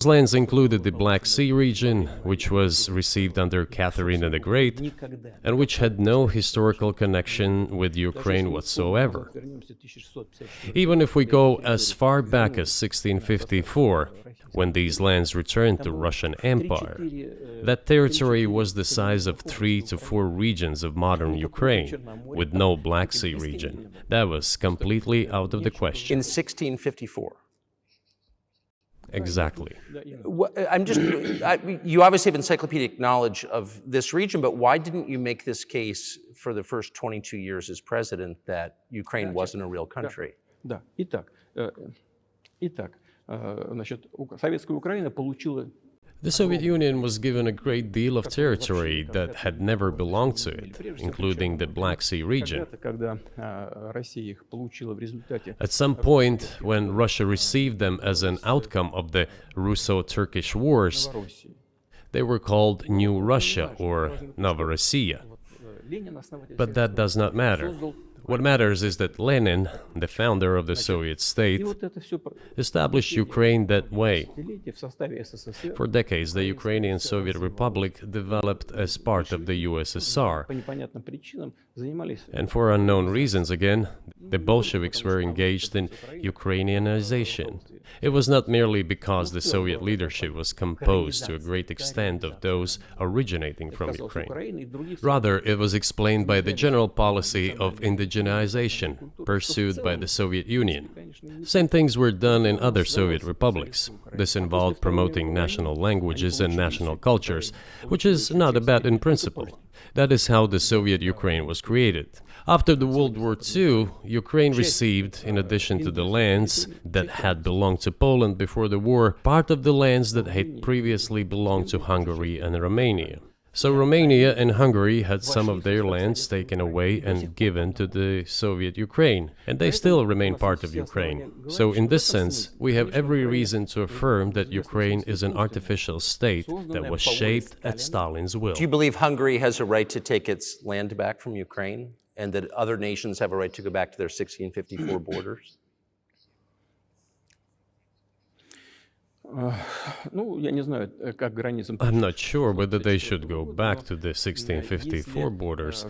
Those lands included the Black Sea region, which was received under Catherine the Great, and which had no historical connection with Ukraine whatsoever. Even if we go as far back as 1654, when these lands returned to Russian Empire, that territory was the size of 3 to 4 regions of modern Ukraine, with no Black Sea region. That was completely out of the question. In 1654. Exactly. You obviously have encyclopedic knowledge of this region, but why didn't you make this case for the first 22 years as president that Ukraine wasn't a real country? Да. Итак, значит, Советская Украина получила. The Soviet Union was given a great deal of territory that had never belonged to it, including the Black Sea region. At some point, when Russia received them as an outcome of the Russo-Turkish Wars, they were called New Russia or Novorossiya. But that does not matter. What matters is that Lenin, the founder of the Soviet state, established Ukraine that way. For decades, the Ukrainian Soviet Republic developed as part of the USSR. And for unknown reasons again, the Bolsheviks were engaged in Ukrainianization. It was not merely because the Soviet leadership was composed to a great extent of those originating from Ukraine. Rather, it was explained by the general policy of indigenization pursued by the Soviet Union. Same things were done in other Soviet republics. This involved promoting national languages and national cultures, which is not a bad in principle. That is how the Soviet Ukraine was created. After the World War II, Ukraine received, in addition to the lands that had belonged to Poland before the war, part of the lands that had previously belonged to Hungary and Romania. So Romania and Hungary had some of their lands taken away and given to the Soviet Ukraine, and they still remain part of Ukraine. So in this sense, we have every reason to affirm that Ukraine is an artificial state that was shaped at Stalin's will. Do you believe Hungary has a right to take its land back from Ukraine, and that other nations have a right to go back to their 1654 borders? I'm not sure whether they should go back to the 1654 borders.